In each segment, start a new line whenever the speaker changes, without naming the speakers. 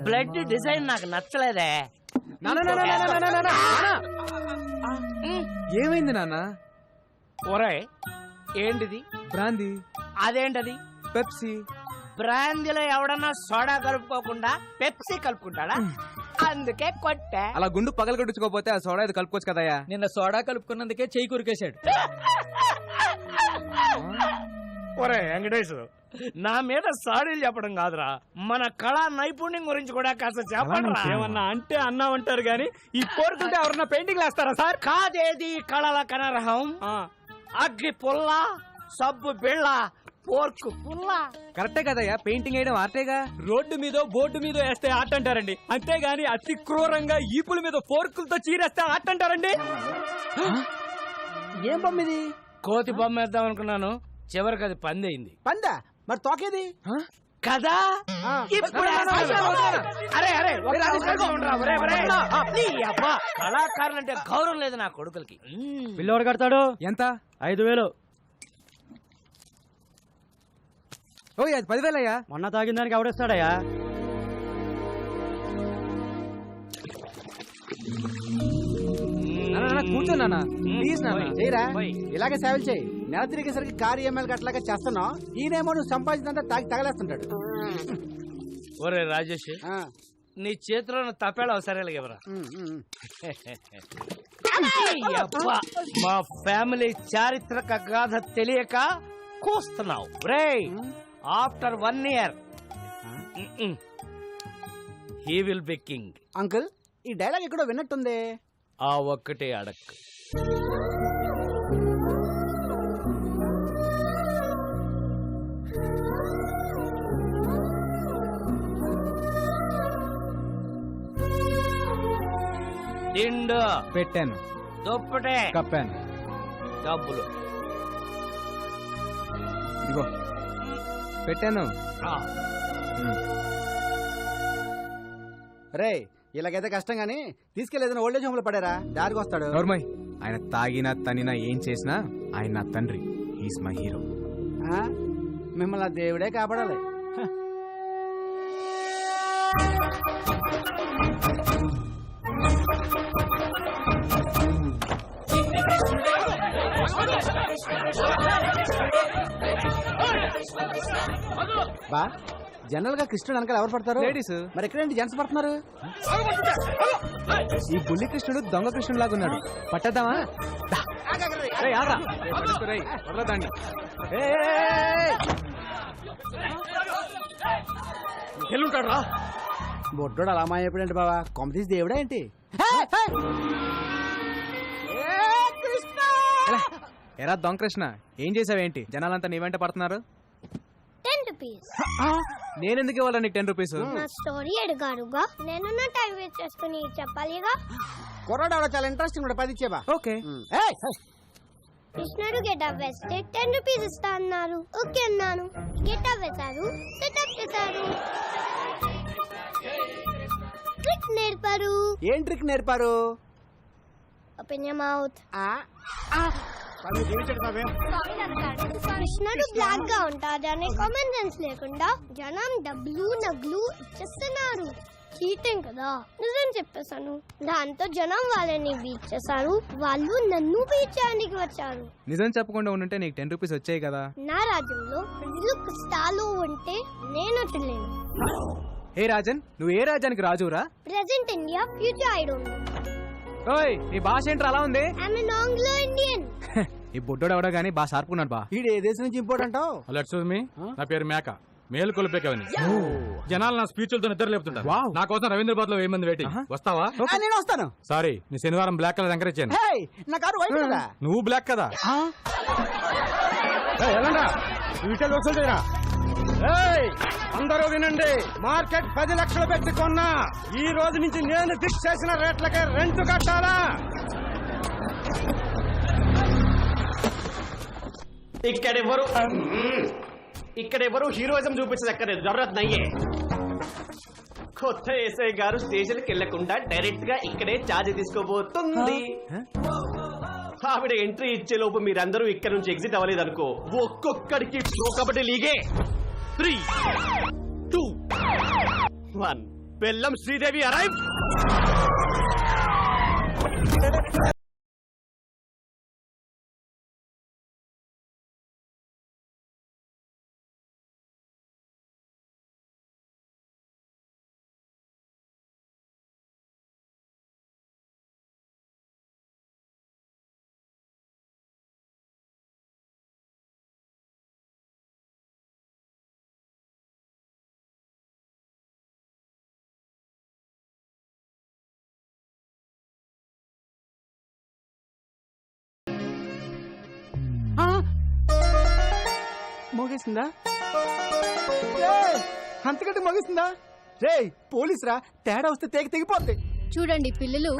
Blood design నాకు నచ్చలేదే.
ఏమైంది నాన్న?
ఒరే ఏంటిది?
బ్రాందీ.
అదేంటది?
పెప్సీ.
బ్రాందీలో ఎవడన్నా సోడా కలుపుకోకుండా పెప్సీ కలుపుకుంటాడా? అందుకే కొట్టా.
అలా గుండు పగలు కొట్టించుకోపోతే ఆ సోడా ఇది కలుపుకోవచ్చు కదయ్యా.
నిన్న సోడా కలుపుకున్నందుకే చెయ్యి కురికేశాడు.
ఒరే వెంకటేష్, నా మీద సాడీలు చెప్పడం కాదురా, మన కళా నైపుణ్యం గురించి కూడా కాస్త చెప్పండి.
ఏమన్నా అంటే అన్నా ఉంటారు గాని ఈ కోరుకుంటే ఎవరన్నా పెయింటింగ్ వేస్తారా సార్?
కాదేది కళల కనరహం. అగ్గి పుల్ల, సబ్బు బిళ్ళ, పోర్కు పుల్ల.
కరెక్టే కదయ్యా, పెయింటింగ్ వేయడం ఆర్టేగా.
రోడ్డు మీద బోర్డు మీద వేస్తే ఆట అంటారండి, అంతేగాని అతి క్రూరంగా ఈపుల మీద ఫోర్కులతో చీరేస్తే ఆట అంటారండి.
ఏం బొమ్మ ఇది?
కోతి బొమ్మ వేద్దాం అనుకున్నాను, చివరికి అది పందయింది.
పందా? మరి తోకేది
కదా? ఇప్పుడు అరే అరే కళాకారులంటే గౌరవం లేదు నా కొడుకులకి.
పిల్లోడు కడతాడు
ఎంత?
5,000.
ఓ అది 10,000 అయ్యా.
మొన్న తాగిన దానికి ఎవడేస్తాడయ్యా?
కూర్చోన్నా ప్లీజ్ నాన్న.
చేయరా, ఇలాగే సేవలు చేయి. నెల తిరిగేసరికి కారు ఎమ్మెల్యే అట్లాగా చేస్తున్నావు. ఈయనేమో నువ్వు సంపాదించినంత తాగి తగలేస్తుంటాడు.
ఒరే రాజేష్, నీ చేతిలో తపేళ అవసరాలు ఎవరా? మా ఫ్యామిలీ చారిత్రక గాథ తెలియక కూస్తున్నావు రే. After 1 year he will be king.
Uncle, ఈ డైలాగ్ ఎక్కడో విన్నట్టుంది.
ఆ ఒక్కటే అడక్. దిండు
పెట్టాను,
దుప్పటే
కప్పాను,
డబ్బులు
ఇదిగో పెట్టాను.
రే, ఇలాగైతే కష్టం గానీ తీసుకెళ్లేదని ఓల్డేజ్ హోమ్ లో పడారా, దారికి వస్తాడు.
నోర్మయ్, ఆయన తాగినా తనినా ఏం చేసినా ఆయన నా తండ్రి. He's my hero.
మిమ్మల్ని దేవుడే కాపాడాలి. బా, జనరల్ గా కృష్ణుడు వెనకాల ఎవరు పడతారు?
లేడీస్.
మరి ఎక్కడేంటి జెంట్స్ పడుతున్నారు?
ఈ బుల్లి కృష్ణుడు దొంగ కృష్ణుడు లాగా ఉన్నాడు. పట్టద్దామా?
ఎల్లుంటాడు రా.
బొడ్డోడు అలా మాయపడండి బావా, కొంపతీసి దేవుడా ఏంటి?
ఎరా దొంగ కృష్ణ, ఏం చేసావేంటి? జనాలంతా నీ వెంట పడుతున్నారు.
10 rupees.
నేనెందుకు ఇవ్వాలి నీకు 10 రూపీస్?
నా స్టోరీ అడిగారుగా, నేను నా టైం వేస్ట్ చేసుకుని చెప్పాలిగా.
కుర్రాడు ఆవిడ చాలా ఇంట్రెస్టింగ్ కూడా 10 ఇచ్చేబా.
ఓకే.
కృష్ణుడు గెటప్ వేస్తే 10 rupees ఇస్తా అన్నారు. ఓకే అన్నాను. గెటప్ వేశారు, సెటప్ చేశారు, ట్రిక్ నేర్పారు.
ఏం ట్రిక్ నేర్పారు?
Open your mouth. కృష్ణుడు బ్లాక్ గా ఉంటాడనే కామన్ సెన్స్ లేకుండా జనం డబ్బులు నగ్లు ఇచ్చేస్తున్నారు. చీటింగ్ కదా. నిజం చెప్పేశాను. దాంతో జనం వాళ్ళని బీట్ చేశారు. వాళ్ళు నన్ను బీట్ చేయడానికి వచ్చారు.
నిజం చెప్పకుండా ఉంటే నీకు 10 రూపీస్ వచ్చాయి కదా.
నా రాజ్యంలో ప్రజలు కష్టాలు ఉంటే నేను చెల్లేను.
హే రాజన్, నువ్వు ఏ రాజ్యానికి రాజురా?
Present India, future I don't know.
ఓయ్, నీ భాష ఏంట్రా అలా ఉంది?
I am Anglo Indian.
ఈ బుడ్డోడు ఎవడో గానీ బాగా షార్పుకున్నాడు బా.
వీడు ఏ దేశం నుంచి ఇంపోర్ట్ అంటావు?
నా పేరు మేక, మేలు కొలిపేకవని. జనాలు నా స్పీచ్లతో నిద్ర లేపుతుంటారు.
వావ్.
నా కోసం రవీంద్రబాద్ లో 1000 మంది వెయిటింగ్. వస్తావా?
నేను వస్తాను.
సారీ, నీ శనివారం బ్లాక్ కలర్ ఎంకరేజ్ చేయను.
హే, నా కారు వైట్ కదా.
నువ్వు బ్లాక్ కదా.
అందరూ వినండి, మార్కెట్ 10 లక్షలు పెట్టి కొన్నా. ఈ రోజు నుంచి నేను ఫిక్స్ చేసిన రేట్లకే రెంట్ కట్టాలా?
ఇక్కడెవరు హీరోయిజం చూపించదక్కర్లేదు. జరూరత్ నయ్యే. కొత్త ఎస్ఐ గారు స్టేషన్ కి వెళ్లకుండా డైరెక్ట్ గా ఇక్కడే ఛార్జ్ తీసుకోబోతుంది. ఆవిడ ఎంట్రీ ఇచ్చే లోపు మీరందరూ ఇక్కడ నుంచి ఎగ్జిట్ అవ్వలేదు అనుకో, ఒక్కొక్కడికి ప్రో కబడ్డీ లీగే 3, 2, 1. బెల్లం శ్రీదేవి అరైవ్.
మోగేసిందా? అంతకంటే మోగేసిందా? రే పోలీస్ రా, తేడా వస్తే తెగిపోద్ది.
చూడండి పిల్లలు,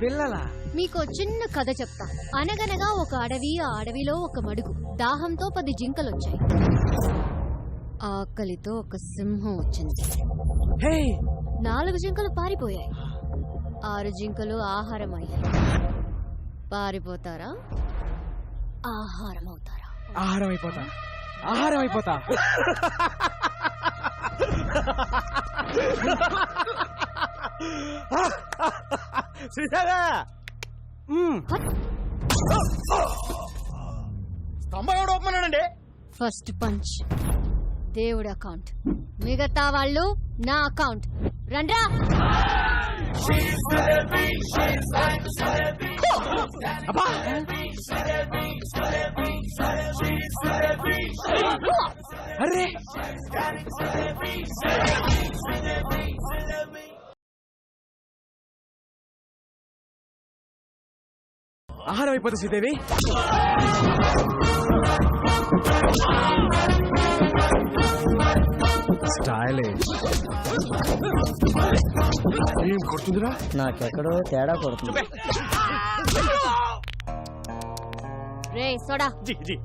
పిల్లలా?
మీకు చిన్న కథ చెప్తా. అనగనగా ఒక అడవి, ఆ అడవిలో ఒక మడుగు. దాహంతో 10 జింకలొచ్చాయి. ఆకలితో ఒక సింహం వచ్చింది. 4 జింకలు పారిపోయాయి. 6 జింకలు ఆహారం అయ్యాయి. పారిపోతారా, ఆహారం అవుతారా?
ఆహారం అయిపోతా, ఆహారం అయిపోతా.
శ్రీదేవి స్తంభం ఎవడు ఒప్పమన్నాడండి?
ఫస్ట్ పంచ్ దేవుడి అకౌంట్, మిగతా వాళ్ళు నా అకౌంట్. రండ్రా.
అరే ఆహారం అయిపోతా శ్రీదేవి. స్టైల్ ఏం కొడుతుందిరా?
నాకెక్కడో తేడా కొడుతుంది.
రే సోడా.
జీ జీ.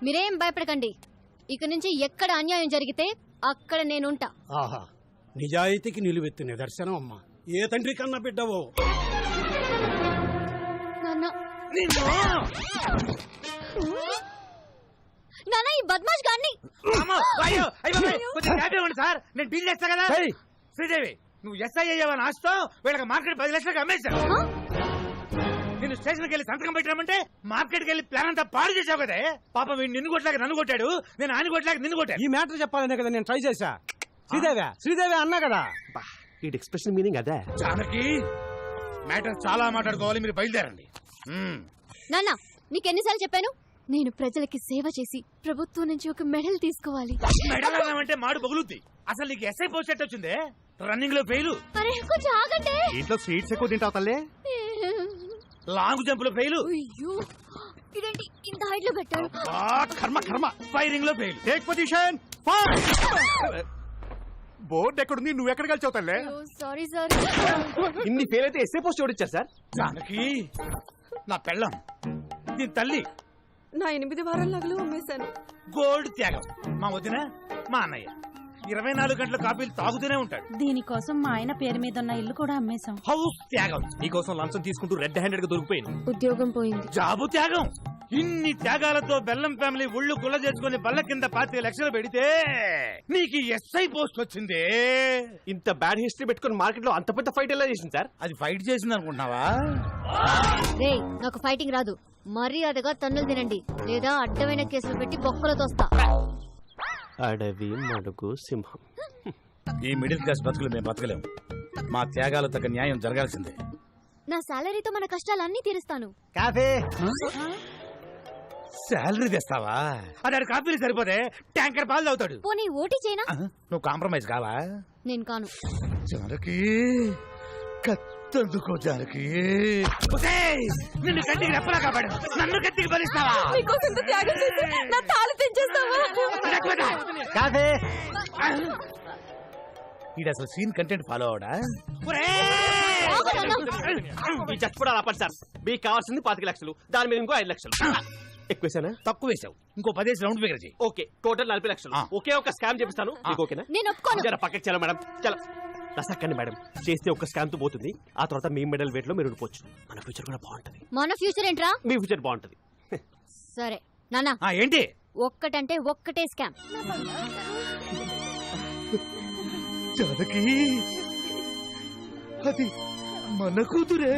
మీరేం భయపడకండి. ఇక నుంచి ఎక్కడ అన్యాయం జరిగితే అక్కడ నేనుంటా.
ఆహా, నిజాయితీకి నిలువెత్తు నిదర్శనం అమ్మా. ఏ తండ్రి కన్నా బిడ్డవో.
నాన్న, ఈ బద్మాష్ గాన్ని
సార్, నేను డీల్ చేస్తా కదా. శ్రీదేవి, నువ్వు ఎస్ఐ అయ్యావని ఆస్తో వీళ్ళకి మార్కెట్ 10 లక్షలకు అమ్మేశావు. నేను స్టేషన్కి వెళ్ళి సంతకం పెట్టామంటే మార్కెట్కి వెళ్ళి ప్లాన్ అంతా పాడు చేసావు కదా. పాప వీడు నిన్ను కొట్టలేక నన్ను కొట్టాడు, నేను ఆయన కొట్టలేక నిన్ను కొట్టాను.
ఈ మ్యాటర్ చెప్పాలనే కదా నేను ట్రై చేశా. శ్రీదేవి అన్నా కదా.
ఈ ఎక్స్ప్రెషన్ మీనింగ్ అదే.
జానకి, మ్యాటర్ చాలా మాట్లాడుకోవాలి, మీరు బయలుదేరండి.
నాన్న, నీకెన్నిసార్లు చెప్పాను? నేను ప్రజలకి సేవ చేసి ప్రభుత్వం నుంచి ఒక మెడల్ తీసుకోవాలి.
మెడల్ అన్నామంటే మాడు పగులుద్ది. అసలు నీకు ఎస్ఐ పోస్ట్ ఎట్ వచ్చిందే? రన్నింగ్ లో ఫెయిల్.
అరే కొంచెం ఆగండి.
ఇంట్లో స్వీట్స్ ఎక్కువ తింటావు తల్లే.
లాంగ్ జంప్ లో ఫెయిల్.
అయ్యో, ఇదేంటి ఇంత హైట్ లో పెట్టారు?
కర్మ కర్మ. ఫైరింగ్ లో ఫెయిల్.
Take position. బోర్డు ఎక్కడుంది, నువ్వు ఎక్కడ కలిసావు తల్లే?
Sorry sir.
ఇన్ని ఫెయిల్ అయితే ఎస్ఏ పోస్ట్ ఎవరిచ్చారు సార్?
జానకి, నా పెళ్ళం, దీని తల్లి.
నా 8 వారాల నగలు అమ్మేశాను.
గోల్డ్ త్యాగం. మా వదిన, మా అన్నయ్య 24 గంటల కాపీలు తాగుతూనే ఉంటాడు.
దీనికోసం మా ఆయన పేరు మీద ఉన్న ఇల్లు కూడా అమ్మేశాం.
హౌస్ త్యాగం.
నీకోసం లంచం తీసుకుంటూ రెడ్ హ్యాండెడ్ గా దొరికిపోయింది.
ఉద్యోగం పోయింది.
జాబు త్యాగం. ఇన్ని త్యాగాలతో బెల్లం ఫ్యామిలీ ఒళ్ళు గుల్ల చేసుకుని బల్ల కింద 25 లక్షలు పెడితే నీకు ఎస్ఐ పోస్ట్ వచ్చింది.
ఇంత బ్యాడ్ హిస్టరీ పెట్టుకుని మార్కెట్ లో అంత పెద్ద ఫైట్ ఎలా చేసింది సార్?
అది ఫైట్ చేసింది అనుకుంటున్నావా?
రే, నాకు ఫైటింగ్ రాదు. మర్యాదగా తన్నులు తినండి, లేదా అడ్డమైన కేసులు పెట్టి బొక్కలు తోస్తా.
అడవి, మడుగు, సింహం.
ఈ మిడిల్ క్లాస్ బతుకులు మేము బతకలేము. మా త్యాగాలు తగ్గ న్యాయం జరగాల్సిందే.
నా సాలరీతో మన కష్టాలన్నీ తీరుస్తాను.
కాఫీ.
శాలరీ తెస్తావా? అది కాపీలు సరిపోతే ట్యాంకర్ పాలు అవుతాడు.
పోనీ ఓటీ చేయనా?
నువ్వు కాంప్రమైజ్ కావా?
నేను కాను.
జానకి, కత్తందుకో జానకి. నిన్ను గట్టికి రెప్పలా కాపాడు, నన్ను గట్టికి బలిస్తావా?
నీకోసం ఇంత త్యాగం చేసి నా తాళి తెంచేస్తావా?
కాఫీ.
ఇది అసలు సీన్ కంటెంట్ ఫాలో అవడా
ఈ చచ్చిపోవడాలు ఆపండి సార్ మీకు కావాల్సింది 25 లక్షలు దాని మీద ఇంకో 5 లక్షలు ఎక్కువేసానా
తక్కువ వేసావు ఇంకో 10 రౌండ్ ఫిగర్ చేయి
ఓకే టోటల్ 40 లక్షలు ఒకే ఒక స్కామ్ చేపిస్తాను మీకు ఓకేనా
నేను ఒప్పుకోను.
జర పక్కకి చలో మేడం చలో రసక్కండి మేడం చేస్తే ఒక స్కామ్ తో పోతుంది ఆ తర్వాత మీ మెడల్ వెయిట్ లో మీరు ఉండిపోవచ్చు మన ఫ్యూచర్ కూడా బాగుంటది
మన ఫ్యూచర్ ఏంట్రా?
మీ ఫ్యూచర్ బాగుంటది
సరే నానా
ఏంటి
ఒక్కటంటే ఒక్కటే స్కామ్.
జానకి అది మన కూతురే